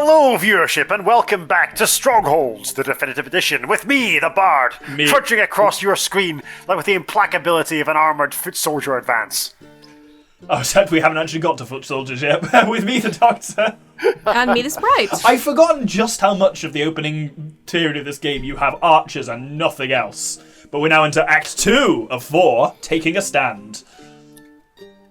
Hello, viewership, and welcome back to Stronghold, the definitive edition, with me, the Bard, trudging across your screen like with the implacability of an armoured foot soldier advance. Oh, sad we haven't actually got to foot soldiers yet. With me, the Doctor. And me, the Sprite. I've forgotten just how much of the opening period of this game you have archers and nothing else. But we're now into Act 2 of 4, Taking a Stand.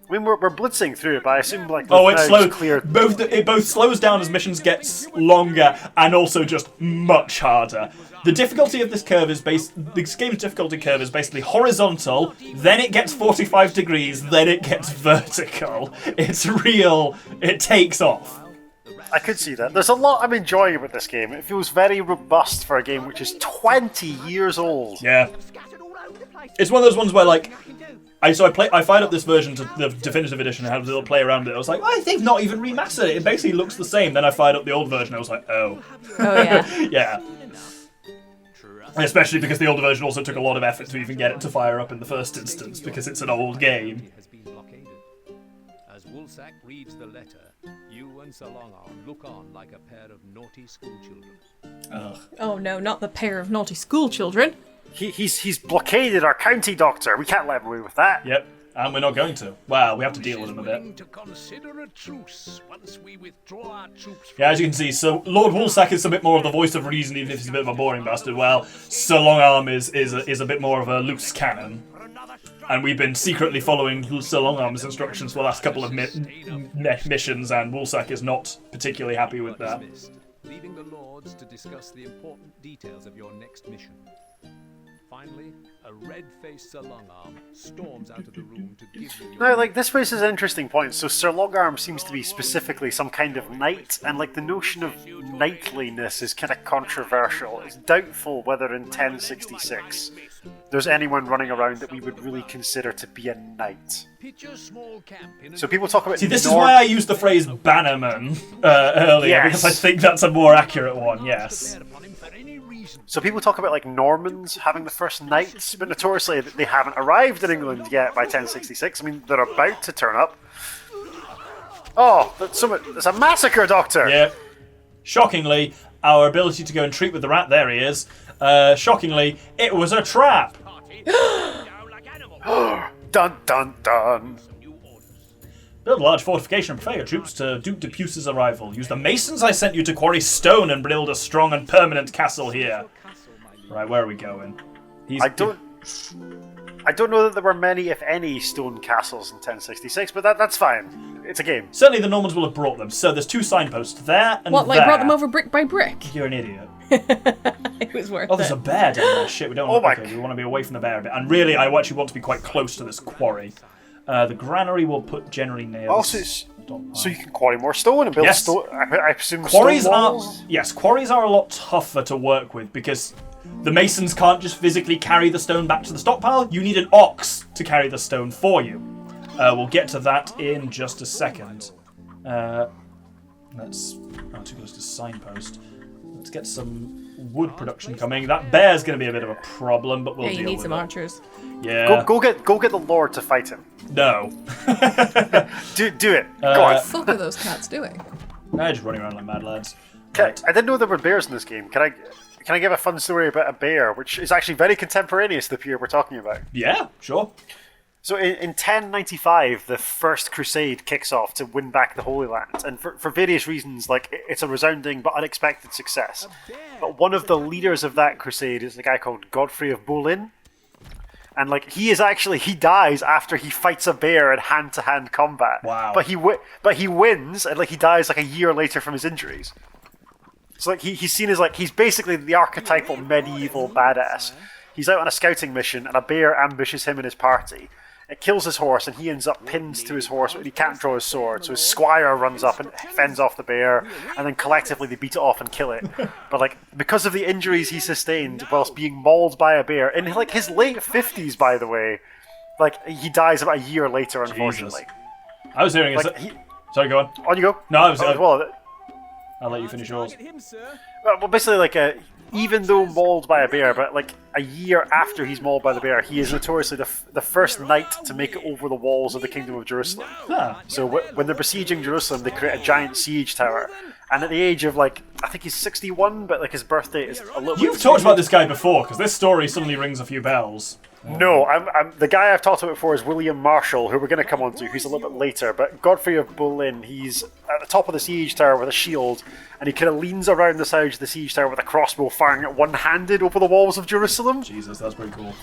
I mean, we're blitzing through it, but I assume it's slow. Clear. It both slows down as missions get longer and also just much harder. The difficulty of this curve is this game's difficulty curve is basically horizontal, then it gets 45 degrees, then it gets vertical. It's real. It takes off. I could see that. There's a lot I'm enjoying about this game. It feels very robust for a game which is 20 years old. Yeah. It's one of those ones where, I fired up this version to the definitive edition and had a little play around it. I was like, they've not even remastered it. It basically looks the same. Then I fired up the old version. I was like, oh. Oh, yeah. Yeah. Especially because the older version also took a lot of effort to even get it to fire up in the first instance, because it's an old game. As Woolsack reads the letter, you and Sir Longarm look on like a pair of naughty schoolchildren. Ugh. Oh no, not the pair of naughty schoolchildren. He's blockaded our county doctor. We can't let him away with that. Yep, and we're not going to. Well, we have to deal with him a bit. To consider a truce once we withdraw our troops. Yeah, as you can see, so Lord Woolsack is a bit more of the voice of reason, even if he's a bit of a boring bastard. Well, Sir Longarm is a bit more of a loose cannon. And we've been secretly following Sir Longarm's instructions for the last couple of missions, and Woolsack is not particularly happy with that. Leaving the Lords to discuss the important details of your next mission. Finally, a red-faced Sir Longarm storms out of the room to give you... Now, this raises an interesting point. So Sir Longarm seems to be specifically some kind of knight, and the notion of knightliness is kind of controversial. It's doubtful whether in 1066 there's anyone running around that we would really consider to be a knight. So people talk about... See, this is why I used the phrase bannerman earlier, yes. Because I think that's a more accurate one, yes. So people talk about Normans having the first knights, but notoriously they haven't arrived in England yet by 1066. I mean, they're about to turn up. Oh, there's a massacre, Doctor! Yep. Shockingly, our ability to go and treat with the rat, there he is. Shockingly, it was a trap! Dun dun dun! Build a large fortification and prepare your troops to Duke de Puce's arrival. Use the masons I sent you to quarry stone and build a strong and permanent castle here. Right, where are we going? I don't know that there were many, if any, stone castles in 1066, but that's fine. It's a game. Certainly the Normans will have brought them. So there's two signposts, there and there. Brought them over brick by brick? You're an idiot. It was worth it. Oh, there's a bear down there. Shit, we don't want to... we want to be away from the bear a bit. And really, I actually want to be quite close to this quarry. The granary will put generally near... Also, so you can quarry more stone and build stone... I presume quarries stone walls? Quarries are a lot tougher to work with because the masons can't just physically carry the stone back to the stockpile. You need an ox to carry the stone for you. We'll get to that in just a second. Let's... Oh, too close to signpost. Let's get some wood production coming. That bear's going to be a bit of a problem, but we'll deal with it. You need some archers. Yeah. Go get the Lord to fight him. No. do it. Go on. What the fuck are those cats doing? They're just running around like mad lads. Right. I didn't know there were bears in this game. Can I give a fun story about a bear, which is actually very contemporaneous to the period we're talking about? Yeah, sure. So in 1095, the First Crusade kicks off to win back the Holy Land, and for various reasons, it's a resounding but unexpected success. But one of the leaders of that crusade is a guy called Godfrey of Bouillon, and he dies after he fights a bear in hand-to-hand combat. Wow! But he wins, and he dies a year later from his injuries. So he's seen as he's basically the archetypal medieval badass. He's out on a scouting mission, and a bear ambushes him and his party. It kills his horse, and he ends up pinned to his horse, but he can't draw his sword. So his squire runs up and fends off the bear, and then collectively they beat it off and kill it. But because of the injuries he sustained whilst being mauled by a bear in his late 50s, by the way, he dies about a year later, unfortunately. Jesus. I was hearing Sorry, go on. On you go. No, I was. Well, I'll let you finish yours. well, basically, even though mauled by a bear, but like a year after he's mauled by the bear, he is notoriously the first knight to make it over the walls of the Kingdom of Jerusalem. So when they're besieging Jerusalem, they create a giant siege tower. And at the age of like, I think he's 61, but like his birthday is a little bit... You've talked about this guy before, because this story suddenly rings a few bells. No, I'm the guy I've talked about before is William Marshall, who we're going to come on to, who's a little bit later. But Godfrey of Bouillon, he's at the top of the siege tower with a shield, and he kind of leans around the side of the siege tower with a crossbow, firing it one-handed over the walls of Jerusalem. Jesus, that's pretty cool.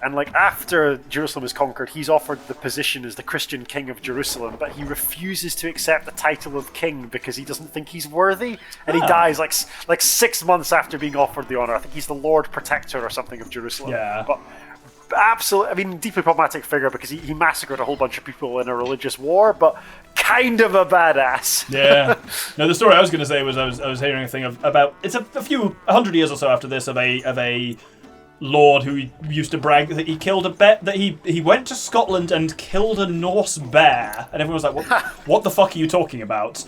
And like after Jerusalem is conquered, he's offered the position as the Christian king of Jerusalem, but he refuses to accept the title of king because he doesn't think he's worthy, and he dies like 6 months after being offered the honor. I think he's the Lord Protector or something of Jerusalem. Yeah. But absolutely, I mean, deeply problematic figure because he massacred a whole bunch of people in a religious war, but kind of a badass. Yeah. No, the story I was going to say was I was hearing a thing about it's a few 100 years or so after this of a lord who used to brag that he killed a bear, that he went to Scotland and killed a Norse bear, and everyone was like, what the fuck are you talking about?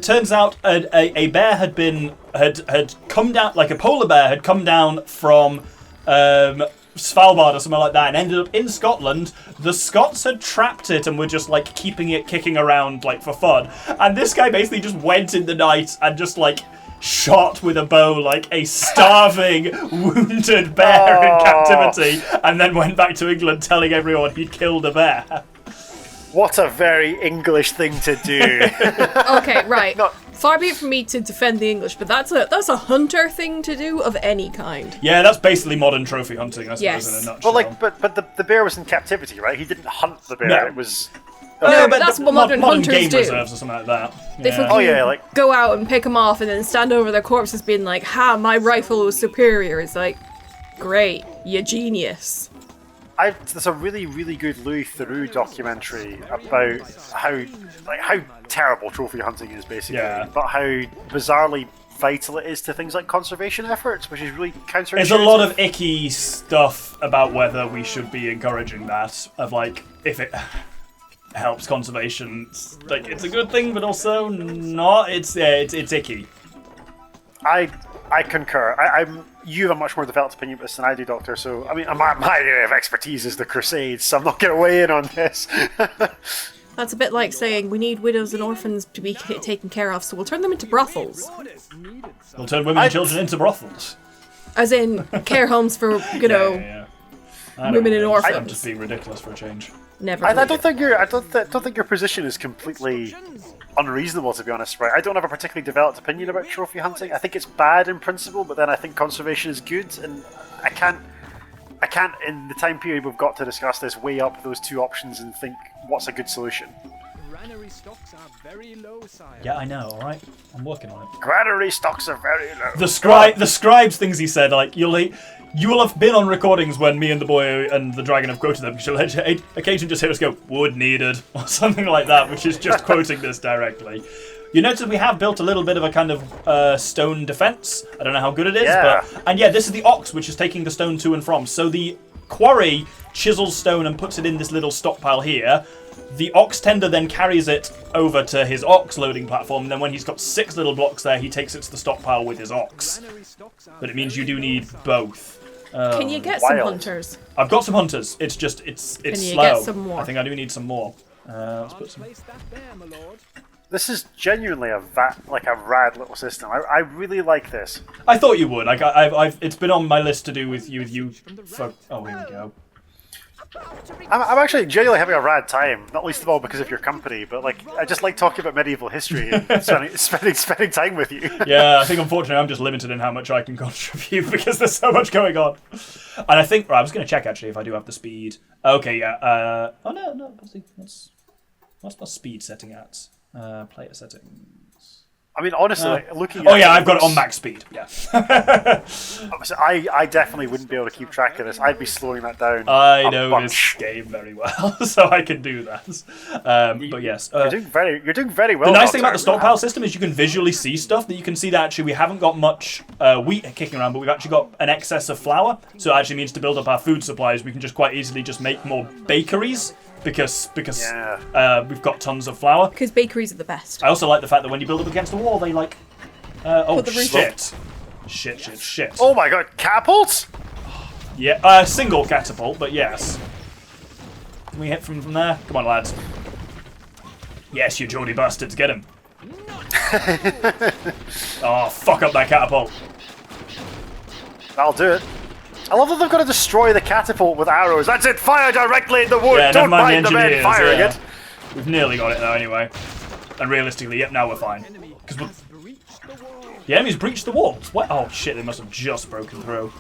Turns out a bear had come down, like a polar bear had come down from Svalbard or something like that, and ended up in Scotland. The Scots had trapped it and were just like keeping it kicking around like for fun, and this guy basically just went in the night and just like shot with a bow like a starving, wounded bear in captivity, and then went back to England telling everyone he'd killed a bear. What a very English thing to do. Okay, right. Far be it from me to defend the English, but that's a hunter thing to do of any kind. Yeah, that's basically modern trophy hunting, I suppose, Yes. in a nutshell. Well, like, but the bear was in captivity, right? He didn't hunt the bear. No. It was. No, but that's what modern hunters game do. reserves or something like that. They Yeah. fucking Oh, yeah, like- go out and pick them off and then stand over their corpses being like, ha, my rifle was superior. It's like, great, you genius. There's a really, really good Louis Theroux documentary about how terrible trophy hunting is, basically, Yeah. but how bizarrely vital it is to things like conservation efforts, which is really counterintuitive. There's a lot of icky stuff about whether we should be encouraging that, of like, if it helps conservation, like, it's a good thing, but also not. It's icky. I concur. You have a much more developed opinion about this than I do, Doctor. So, I mean, my area of expertise is the Crusades, so I'm not going to weigh in on this. That's a bit like saying we need widows and orphans to be taken care of, so we'll turn them into brothels. We'll turn women and children into brothrothals. As in care homes for, Yeah. I don't women know, and orphans. I'm just being ridiculous for a change. Never. I believe don't it. think don't think your position is completely unreasonable, to be honest. Right? I don't have a particularly developed opinion about trophy hunting. I think it's bad in principle, but then I think conservation is good, and I can't in the time period we've got to discuss this weigh up those two options and think what's a good solution. Granary stocks are very low, sire. Yeah, I know. All right, I'm working on it. Granary stocks are very low. The scribes things he said, like you will have been on recordings when me and the boy and the dragon have quoted them. You'll occasionally just hear us go, "Wood needed," or something like that, which is just quoting this directly. You notice we have built a little bit of a kind of stone defense. I don't know how good it is, but this is the ox which is taking the stone to and from. So the quarry chisels stone and puts it in this little stockpile here. The ox tender then carries it over to his ox loading platform, and then when he's got 6 little blocks there, he takes it to the stockpile with his ox. But it means you do need both. Can you get some wild. hunters? I've got some hunters. It's just it's Can you slow. get some more? I think I do need some more. Let's put some. Place that there, my lord. This is genuinely a rad little system. I really like this. I thought you would. I've it's been on my list to do with you for. Oh, here we go. I'm actually genuinely having a rad time, not least of all because of your company, but like I just like talking about medieval history and spending time with you. Yeah, I think unfortunately I'm just limited in how much I can contribute because there's so much going on. And I think I was going to check actually if I do have the speed. Okay, yeah. Oh no. What's my speed setting at? Player settings. I mean, honestly, looking. Oh yeah, I've got it on max speed. Yeah. I definitely wouldn't be able to keep track of this. I'd be slowing that down. I know bunch. this game very well, so I can do that. But yes, You're doing very well. the nice thing about Doctor. the stockpile system is you can visually see stuff. That you can see that actually we haven't got much wheat kicking around, but we've actually got an excess of flour. So it actually means to build up our food supplies, we can just quite easily just make more bakeries because we've got tons of flour. Because bakeries are the best. I also like the fact that when you build up against a wall, they like. Oh Put the roof shit! Shit. Oh my god, catapults? Yeah, single catapult, but yes. Can we hit from there? Come on, lads. Yes, you Geordie bastards, get him. Oh, fuck up that catapult. I'll do it. I love that they've got to destroy the catapult with arrows. That's it, fire directly in the wood. Yeah, Don't never mind mind the the men engineers, firing yeah. it. We've nearly got it though, anyway. And realistically, yep, now we're fine. Because the enemies breached the walls. What? Oh shit, they must have just broken through.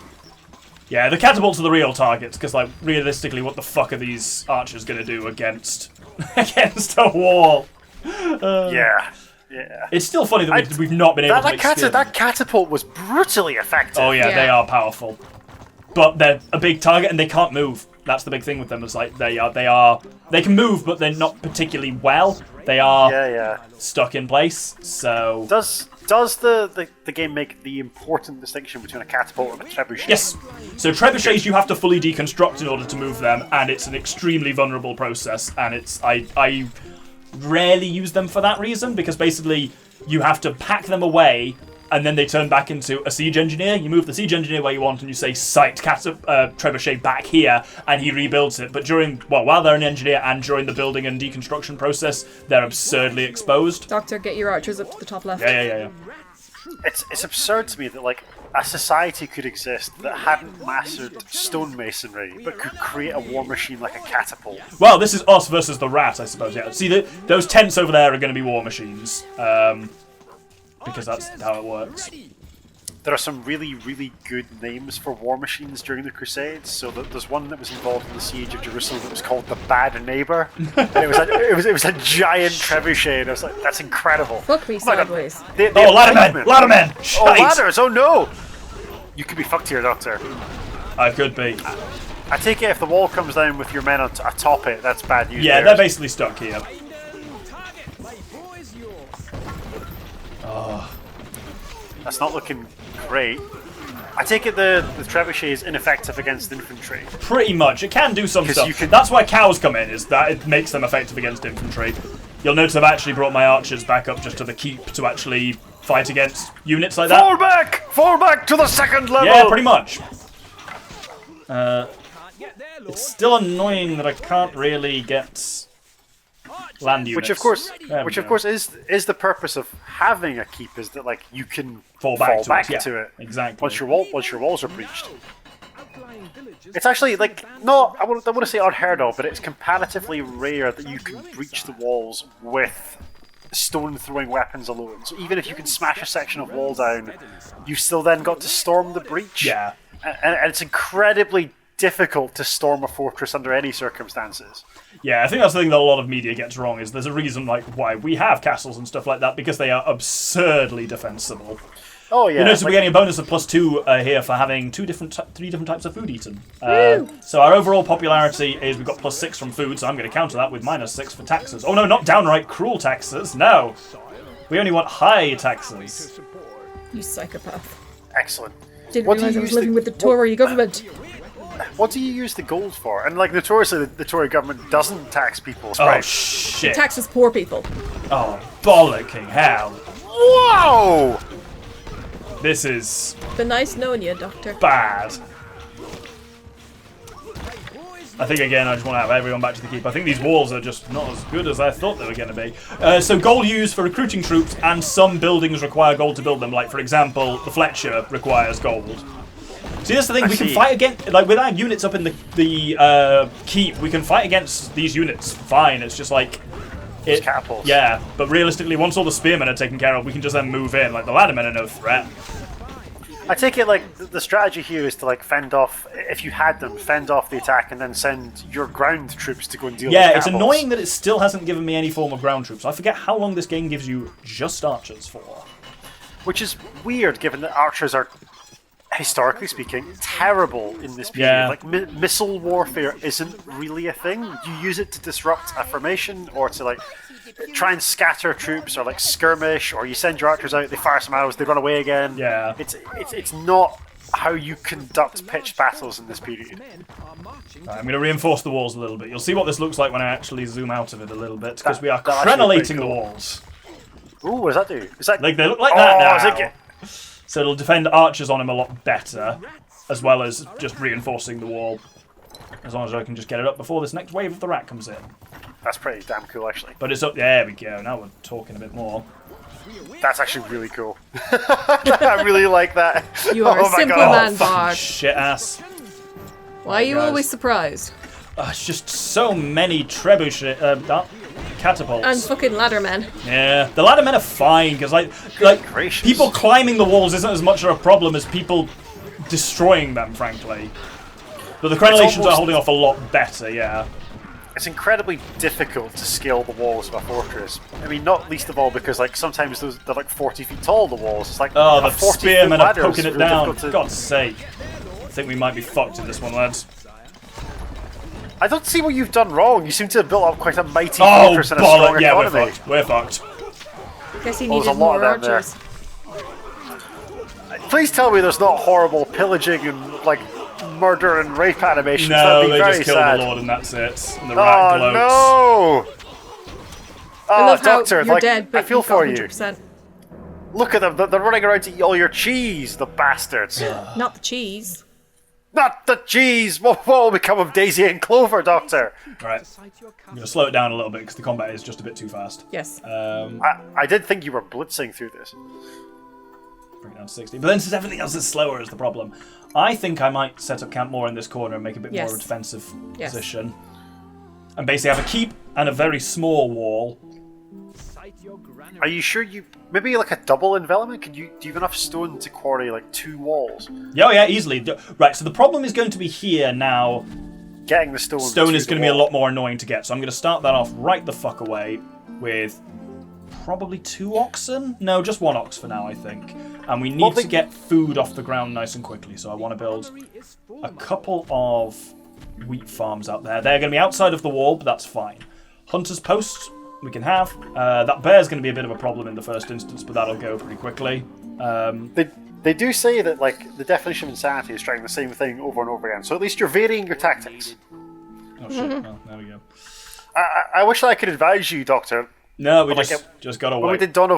Yeah, the catapults are the real targets, because, like, realistically, what the fuck are these archers going to do against a wall? Yeah. It's still funny that we've not been able to that catapult was brutally effective. Oh yeah, they are powerful. But they're a big target and they can't move. That's the big thing with them. It's like they can move, but they're not particularly well. They are stuck in place. So Does the game make the important distinction between a catapult and a trebuchet? yes. So trebuchets you have to fully deconstruct in order to move them, and it's an extremely vulnerable process. And it's I rarely use them for that reason, because basically you have to pack them away and then they turn back into a siege engineer. You move the siege engineer where you want and you say sight trebuchet back here, and he rebuilds it. But while they're an engineer and during the building and deconstruction process, they're absurdly exposed. Doctor, get your archers up to the top left. Yeah. It's absurd to me that, like, a society could exist that hadn't mastered stonemasonry but could create a war machine like a catapult. Well, this is us versus the rat, I suppose. Yeah. See, those tents over there are going to be war machines. Because that's how it works. There are some really, really good names for war machines during the Crusades. So there's one that was involved in the siege of Jerusalem that was called the Bad Neighbor, and it was a giant trebuchet, and I was like, that's incredible. Fuck me sideways. Laddermen! Oh, ladders! Oh no! You could be fucked here, Doctor. I could be. I take it if the wall comes down with your men atop it, that's bad news. Yeah, they're basically stuck here. That's not looking great. I take it the trebuchet is ineffective against infantry. Pretty much. It can do some stuff. That's why cows come in, is that it makes them effective against infantry. You'll notice I've actually brought my archers back up just to the keep to actually fight against units like that. Fall back to the second level! Yeah, pretty much. It's still annoying that I can't really get land units. Which of course is the purpose of having a keep, is that, like, you can fall back to it. Exactly. Once your walls are breached. It's actually, like, not, I want to say unheard of, but it's comparatively rare that you can breach the walls with stone throwing weapons alone. So even if you can smash a section of wall down, you've still then got to storm the breach. Yeah. And it's incredibly difficult to storm a fortress under any circumstances. Yeah, I think that's the thing that a lot of media gets wrong, is there's a reason like why we have castles and stuff like that, because they are absurdly defensible. Oh yeah. You notice we're getting a bonus of +2 here for having three different types of food eaten. So our overall popularity is we've got +6 from food, so I'm going to counter that with -6 for taxes. Oh no, not downright cruel taxes, no! We only want high taxes. You psychopath. Excellent. Didn't realise I was living with the Tory government. What do you use the gold for? And, like, notoriously, the Tory government doesn't tax people. Oh right? shit! It taxes poor people. Oh bollocking hell! Whoa! This is Been nice knowing you, Doctor. bad. I think, again, I just want to have everyone back to the keep. I think these walls are just not as good as I thought they were going to be. So gold used for recruiting troops, and some buildings require gold to build them. Like, for example, the Fletcher requires gold. See, that's the thing, we can fight against, like, with our units up in the keep, we can fight against these units fine. It's just like... catapults. Yeah, but realistically, once all the spearmen are taken care of, we can just then move in. Like, the laddermen are no threat. I take it, like, the strategy here is to, like, fend off, if you had them, fend off the attack and then send your ground troops to go and deal with Yeah, it's catapults. annoying that it still hasn't given me any form of ground troops. I forget how long this game gives you just archers for. Which is weird, given that archers are, historically speaking, terrible in this period. Yeah. Like, missile warfare isn't really a thing. You use it to disrupt a formation, or to, like, try and scatter troops, or, like, skirmish, or you send your archers out, they fire some arrows, they run away again. Yeah. It's not how you conduct pitched battles in this period. Right, I'm going to reinforce the walls a little bit. You'll see what this looks like when I actually zoom out of it a little bit, because we are that'll actually be crenellating pretty the cool. walls. Ooh, what does that do? Is that... Like, they look like that now. Is it So it'll defend archers on him a lot better, as well as just reinforcing the wall. As long as I can just get it up before this next wave of the rat comes in. That's pretty damn cool, actually. But it's up. There we go. Now we're talking a bit more. That's actually really cool. I really like that. You are Oh a my simple God. man, Fucking Bard. shit ass. Why are you guys. always surprised? It's just so many trebuchet catapults. And fucking laddermen. Yeah, the ladder men are fine because like gracious. people climbing the walls isn't as much of a problem as people destroying them, frankly. But the crenellations are almost- holding off a lot better. Yeah. It's incredibly difficult to scale the walls of a fortress. I mean, not least of all because like sometimes they're like 40 feet tall. The walls. It's like Oh, a the 40-foot spearmen are ladder is poking it really down. difficult to- God's sake. I think we might be fucked in this one, lads. I don't see what you've done wrong. You seem to have built up quite a mighty Oh, fortress and a strong bollock. Yeah, we're economy. fucked. We're fucked. Guess he Well, there's needed a lot more of them there. archers. Please tell me there's not horrible pillaging and like murder and rape animations. No, That'd be they very just killed sad. the Lord and that's it. And the rat Oh gloats. no! I Oh, love how Doctor, you're like, dead, but I feel you've got for you. 100%. Look at them. They're running around to eat all your cheese, the bastards. Not the cheese. Not the cheese! What will become of Daisy and Clover, Doctor? Right. I'm going to slow it down a little bit because the combat is just a bit too fast. Yes. I did think you were blitzing through this. Bring it down to 60. But then since everything else is slower is the problem. I think I might set up camp more in this corner and make a bit more of a defensive position. And basically have a keep and a very small wall. Are you sure you... Maybe like a double envelopment? Do you have enough stone to quarry like 2 walls? Yeah, oh yeah, easily. Right, so the problem is going to be here now. Getting the stone... Stone is going to be a lot more annoying to get. So I'm going to start that off right the fuck away with probably 2 oxen? No, just 1 ox for now, I think. And we need to get food off the ground nice and quickly. So I want to build a couple of wheat farms out there. They're going to be outside of the wall, but that's fine. Hunter's post we can have. That bear's going to be a bit of a problem in the first instance, but that'll go pretty quickly. They do say that like the definition of insanity is trying the same thing over and over again. So at least you're varying your tactics. Oh shit, well, there we go. I wish that I could advise you, Doctor. No, we But, just got to When we wait. did Dawn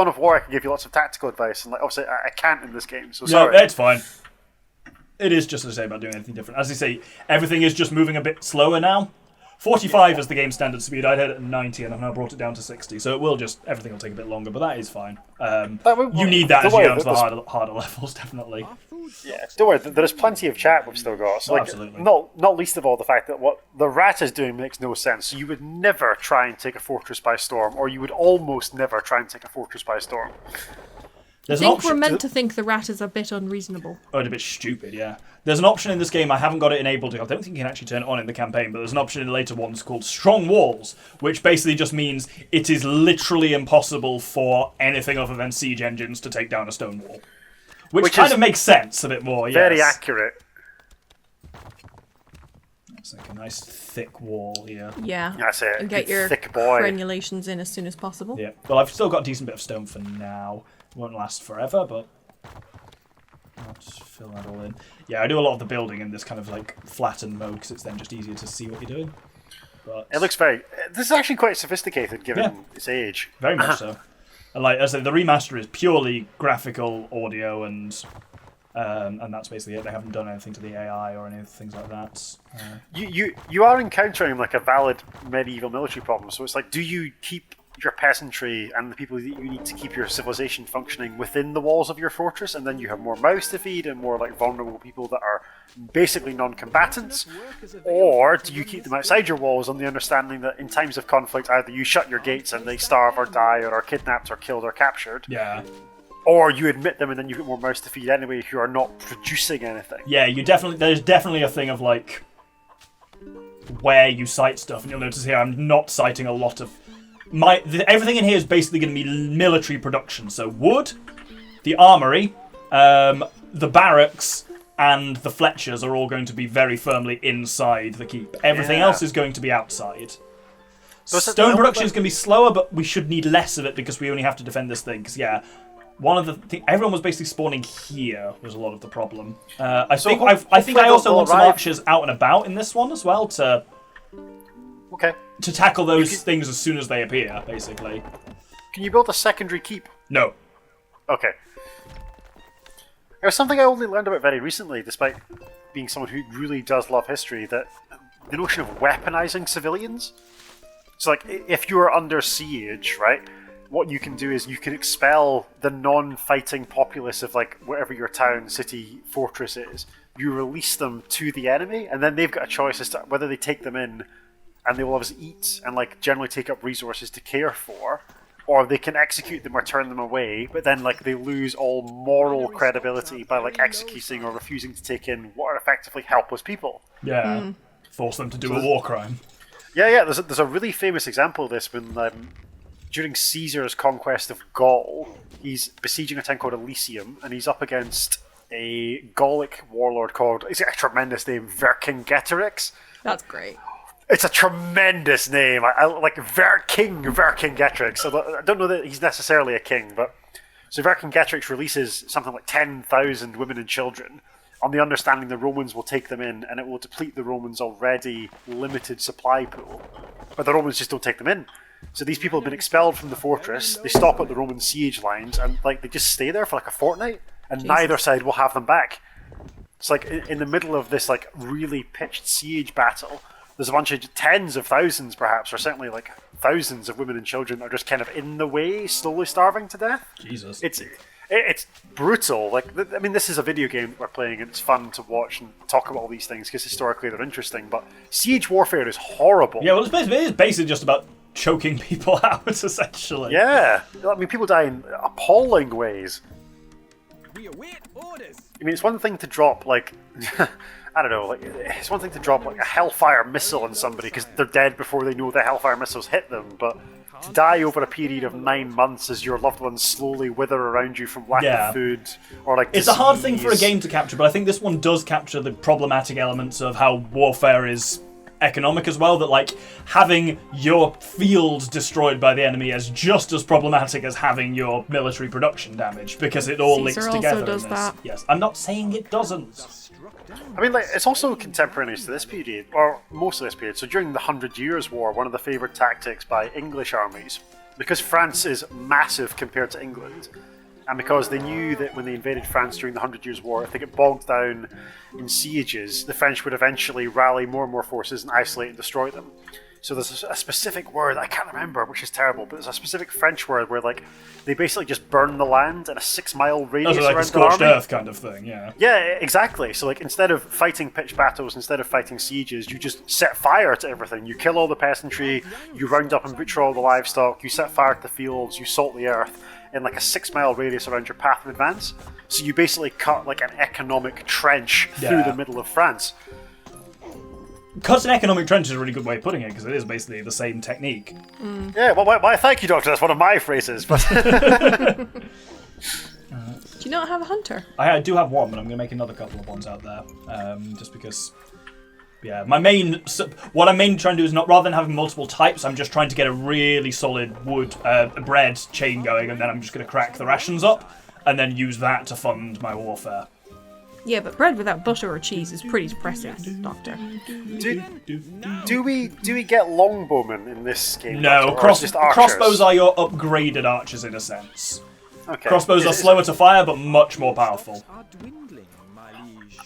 of War, I could give you lots of tactical advice, and like obviously I can't in this game. So No, sorry. it's fine. It is just to say about doing anything different. As you say, everything is just moving a bit slower now. 45 is the game standard speed. I'd had it at 90 and I've now brought it down to 60. So it will everything will take a bit longer, but that is fine. You need that as you go into the harder levels, definitely. Yeah, don't worry. There's plenty of chat we've still got. So like, absolutely. not least of all the fact that what the rat is doing makes no sense. So you would never try and take a fortress by storm, or you would almost never try and take a fortress by storm. I think we're meant to think the rat is a bit unreasonable. Oh, it's a bit stupid, yeah. There's an option in this game, I haven't got it enabled. I don't think you can actually turn it on in the campaign, but there's an option in later ones called Strong Walls, which basically just means it is literally impossible for anything other than siege engines to take down a stone wall. Which kind of makes sense a bit more, yes. Very accurate. It's like a nice thick wall here. Yeah. That's it. And get Good your thick boy. crenulations in as soon as possible. Yeah, well, I've still got a decent bit of stone for now. It won't last forever, but I'll just fill that all in. Yeah, I do a lot of the building in this kind of like flattened mode because it's then just easier to see what you're doing. But It looks very... This is actually quite sophisticated given its age. very much so. And like I said, the remaster is purely graphical, audio, and that's basically it. They haven't done anything to the AI or any things like that. You are encountering like a valid medieval military problem. So it's like, do you keep your peasantry and the people that you need to keep your civilization functioning within the walls of your fortress, and then you have more mouths to feed and more like vulnerable people that are basically non-combatants, or do you keep them outside your walls on the understanding that in times of conflict either you shut your gates and they starve or die or are kidnapped or killed or captured, Yeah. or you admit them and then you get more mouths to feed anyway who are not producing anything. Yeah, there's definitely a thing of like where you cite stuff, and you'll notice here I'm not citing a lot of everything in here is basically going to be military production. So wood, the armory, the barracks, and the Fletchers are all going to be very firmly inside the keep. Everything else is going to be outside. Stone production is going to be slower, but we should need less of it because we only have to defend this thing. Because one of the everyone was basically spawning here was a lot of the problem. I think I also want some archers out and about in this one as well to tackle those things as soon as they appear. Basically, can you build a secondary keep? no. Okay. It was something I only learned about very recently, despite being someone who really does love history, that the notion of weaponizing civilians. So, like, if you're under siege, right, what you can do is you can expel the non-fighting populace of, like, whatever your town, city, fortress is. You release them to the enemy, and then they've got a choice as to whether they take them in, and they will obviously eat and, like, generally take up resources to care for, or they can execute them or turn them away, but then, like, they lose all moral credibility by, like, executing or refusing to take in what are effectively helpless people. Yeah. Force them to do a war crime. Yeah. There's a really famous example of this when during Caesar's conquest of Gaul, he's besieging a town called Elysium, and he's up against a Gallic warlord called, it's a tremendous name, Vercingetorix. That's great. It's a tremendous name. I like Vercingetorix. So I don't know that he's necessarily a king, but so Vercingetorix releases something like 10,000 women and children on the understanding the Romans will take them in, and it will deplete the Romans' already limited supply pool. But the Romans just don't take them in. So these people have been expelled from the fortress, they stop at the Roman siege lines, and like they just stay there for like a fortnight, and neither side will have them back. It's like in the middle of this like really pitched siege battle, there's a bunch of tens of thousands perhaps, or certainly like thousands of women and children are just kind of in the way, slowly starving to death. Jesus. It's brutal. Like, I mean, this is a video game that we're playing, and it's fun to watch and talk about all these things because historically they're interesting. But siege warfare is horrible. Yeah, well, it's basically just about choking people out, essentially. Yeah, I mean, people die in appalling ways. We await orders. I mean, it's one thing to drop like, I don't know, like it's one thing to drop like a Hellfire missile on somebody because they're dead before they know the Hellfire missiles hit them, but to die over a period of 9 months as your loved ones slowly wither around you from lack of food or like it's a hard thing for a game to capture, but I think this one does capture the problematic elements of how warfare is economic as well, that like having your field destroyed by the enemy is just as problematic as having your military production damaged, because it all links together also does in this. that. Yes, I'm not saying it doesn't. I mean, like, it's also contemporaneous to this period, or most of this period. So during the 100 Years' War, one of the favourite tactics by English armies, because France is massive compared to England, and because they knew that when they invaded France during the 100 Years' War, if they get bogged down in sieges, the French would eventually rally more and more forces and isolate and destroy them. So there's a specific word, I can't remember, which is terrible, but there's a specific French word where, like, they basically just burn the land in a 6-mile radius Like around a scorched the army. earth kind of thing, yeah. Yeah, exactly. So, like, instead of fighting pitched battles, instead of fighting sieges, you just set fire to everything. You kill all the peasantry, you round up and butcher all the livestock, you set fire to the fields, you salt the earth in, like, a 6-mile radius around your path of advance. So you basically cut, like, an economic trench through the middle of France. Cut an economic trench is a really good way of putting it, because it is basically the same technique. Yeah, well, why, thank you, Doctor. That's one of my phrases. But Do you not have a hunter? I do have one, but I'm going to make another couple of ones out there, just because. Yeah, what I'm mainly trying to do is not, rather than having multiple types, I'm just trying to get a really solid wood bread chain going, and then I'm just going to crack the rations up, and then use that to fund my warfare. Yeah, but bread without butter or cheese is pretty depressing, Doctor. do we get longbowmen in this game? No, Doctor, or is it just archers? crossbows are your upgraded archers in a sense. Okay. Crossbows are slower to fire, but much more powerful. Are dwindling, my liege.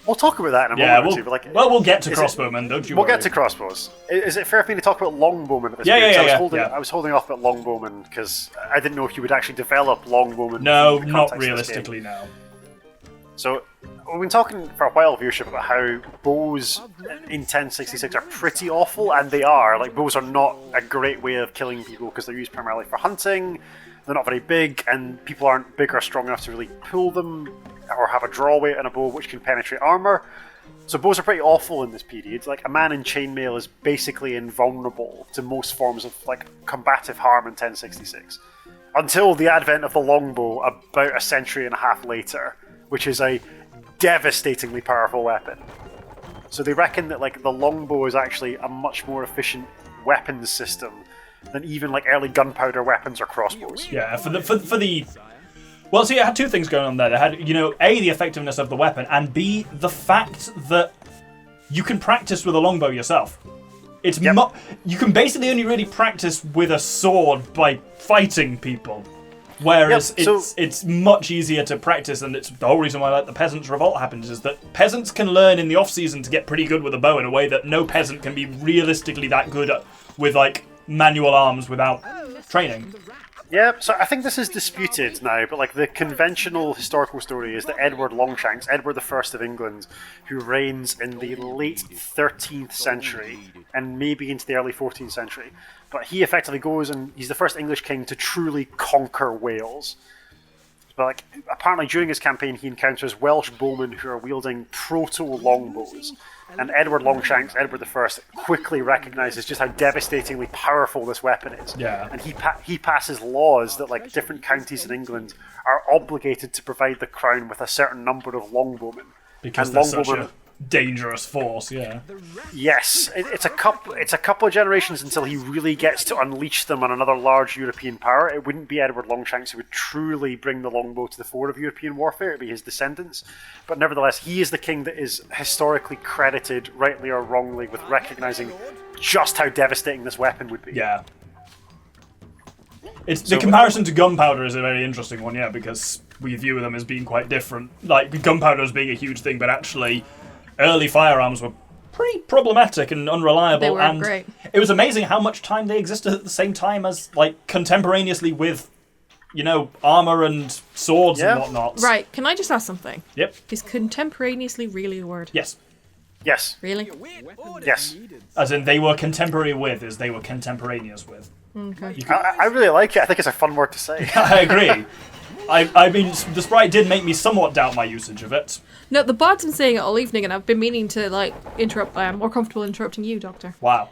We'll talk about that in a Yeah, moment. But like, we'll get to is crossbowmen, don't you We'll worry. get to crossbows. Is it fair for me to talk about longbowmen at this Yeah, point? yeah, So yeah. I was holding off about longbowmen because I didn't know if you would actually develop longbowmen. No, in the not context of this game. realistically, no. So we've been talking for a while, viewership, about how bows in 1066 are pretty awful, and they are. Like, bows are not a great way of killing people because they're used primarily for hunting. They're not very big, and people aren't big or strong enough to really pull them or have a draw weight on a bow which can penetrate armor. So bows are pretty awful in this period. Like, a man in chainmail is basically invulnerable to most forms of like combative harm in 1066, until the advent of the longbow about a century and a half later, which is a devastatingly powerful weapon. So they reckon that like the longbow is actually a much more efficient weapons system than even like early gunpowder weapons or crossbows. Yeah, for the. Well, see, it had two things going on there. They had, A, the effectiveness of the weapon, and B, the fact that you can practice with a longbow yourself. It's you can basically only really practice with a sword by fighting people. Whereas Yep, so- it's much easier to practice, and it's the whole reason why like the peasants' revolt happens is that peasants can learn in the off season to get pretty good with a bow in a way that no peasant can be realistically that good at, with like manual arms without training. Yeah, so I think this is disputed now, but like the conventional historical story is that Edward Longshanks, Edward I of England, who reigns in the late 13th century and maybe into the early 14th century, but he effectively goes and he's the first English king to truly conquer Wales. But like apparently during his campaign he encounters Welsh bowmen who are wielding proto-longbows. And Edward Longshanks, Edward I, quickly recognises just how devastatingly powerful this weapon is. Yeah. And he passes laws that like different counties in England are obligated to provide the crown with a certain number of longbowmen. Because and they're such a dangerous force, yeah. Yes, it's a couple of generations until he really gets to unleash them on another large European power. It wouldn't be Edward Longshanks who would truly bring the longbow to the fore of European warfare. It'd be his descendants. But nevertheless, he is the king that is historically credited, rightly or wrongly, with recognising just how devastating this weapon would be. Yeah. The comparison to gunpowder is a very interesting one, yeah, because we view them as being quite different. Like, gunpowder as being a huge thing, but actually early firearms were pretty problematic and unreliable. They weren't and great. It was amazing how much time they existed at the same time as, like, contemporaneously with, you know, armour and swords and whatnot. Right, can I just ask something? Yep. Is contemporaneously really a word? Yes. Yes. Really? Yes. As in, they were contemporary with, as they were contemporaneous with. Okay. I really like it. I think it's a fun word to say. I agree. I mean, the sprite did make me somewhat doubt my usage of it. No, the bard's been saying it all evening, and I've been meaning to, like, interrupt. I'm more comfortable interrupting you, Doctor. Wow.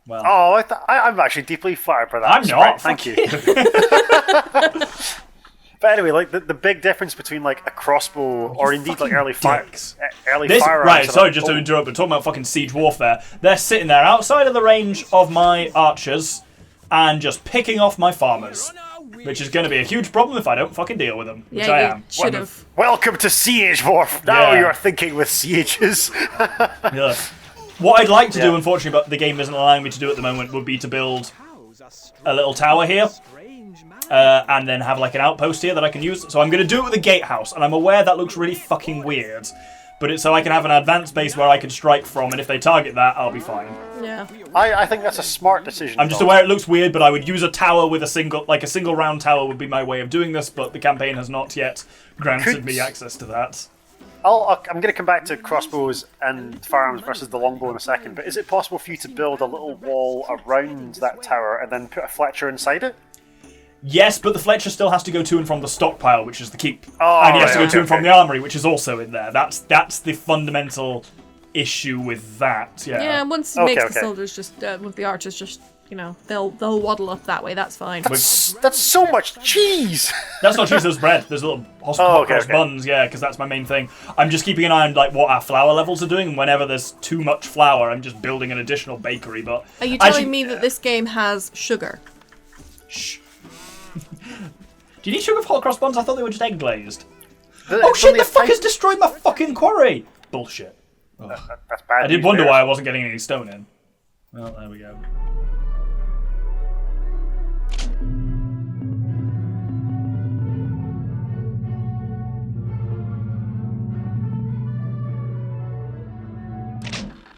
Well, Oh, I'm actually deeply flattered by that. I'm not. Thank Fuck you. But anyway, like the big difference between like a crossbow or indeed like early dicks. firearms. Right, sorry, just to interrupt, but talking about fucking siege warfare, they're sitting there outside of the range of my archers and just picking off my farmers, which is going to be a huge problem if I don't fucking deal with them, which I you am. should have. Welcome to Siege Warf. Now Yeah. you are thinking with sieges. Yeah. What I'd like to do, unfortunately, but the game isn't allowing me to do at the moment, would be to build a little tower here. And then have like an outpost here that I can use. So I'm going to do it with a gatehouse, and I'm aware that looks really fucking weird. But it's so I can have an advanced base where I can strike from, and if they target that, I'll be fine. Yeah. I think that's a smart decision. I'm just aware it looks weird, but I would use a tower with a single round tower would be my way of doing this, but the campaign has not yet granted me access to that. I'm going to come back to crossbows and firearms versus the longbow in a second, but is it possible for you to build a little wall around that tower and then put a Fletcher inside it? Yes, but the Fletcher still has to go to and from the stockpile, which is the keep. Oh, and he has to go right, to and from okay. the armory, which is also in there. That's the fundamental issue with that. Yeah. Yeah, and once it makes the soldiers just, with the archers just, you know, they'll waddle up that way, that's fine. That's so much cheese! That's not cheese, there's bread. There's little hot cross buns, yeah, because that's my main thing. I'm just keeping an eye on like what our flour levels are doing, and whenever there's too much flour, I'm just building an additional bakery. But Are you telling me that this game has sugar? Shh. Do you need sugar for hot cross buns? I thought they were just egg glazed. Oh Oh shit, the fuck has destroyed my fucking quarry! Bullshit. That's bad. I did wonder why I wasn't getting any stone in. Well, there we go.